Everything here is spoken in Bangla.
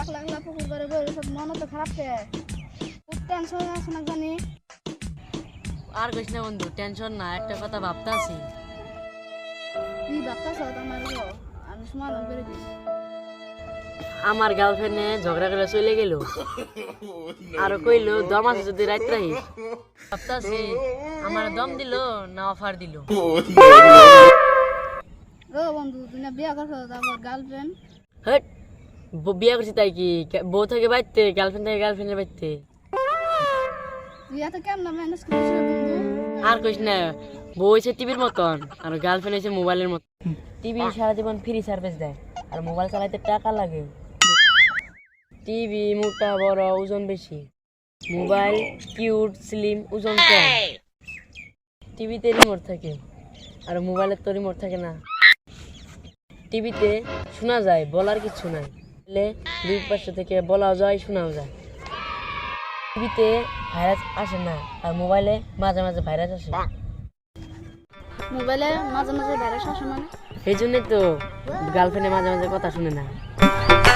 একলা একলা পুকুর করে বই সব মন তো খারাপ কে খুব টেনশন আছে না জানি আর কইস না বন্ধু, টেনশন না, একটা কথা ভাবতে আছি। তুই ভাবতাছ আমার আমি সমাধান করে দিই আমার গার্লফ্রেন্ডে ঝগড়া করে চলে গেল, আর কইলো দম আছে যদি রাত রাহি। ভাবতাছি আমার দম দিল না অফার দিল। ও বন্ধু তুই না বিয়া করছ তারপর গার্লফ্রেন্ড হট, বিয়া করছি তাই কি বউ থেকে বাইতে, গার্লফ্রেন্ড থেকে গার্লফ্রেন্ডের বাইতে। তুই এত কেমন ম্যানেজ করিস রে বন্ধু আর কইস না, বউ হয়েছে টিভির মতন আর গার্লফ্রেন্ড হয়েছে মোবাইলের মতন। টিভি সারা জীবন ফ্রি সার্ভিস দেয় আর মোবাইল চালাইতে টাকা লাগে। টিভি মোটা বড় ওজন বেশি, মোবাইল কিউট স্লিম ওজন কম। টিভিতে রিমোট থাকে আর মোবাইলের তো রিমোট থাকে না। টিভিতে শোনা যায়, বলার কিছু নাই, দুই পাশে থেকে বলাও যায় শোনাও যায়। টিভিতে ভাইরাস আসে না আর মোবাইলে মাঝে মাঝে ভাইরাস আসে। মোবাইলে মাঝে মাঝে ভাইরাস আসে মানে এই জন্যই তো গার্লফ্রেন্ডে মাঝে মাঝে কথা শুনে না।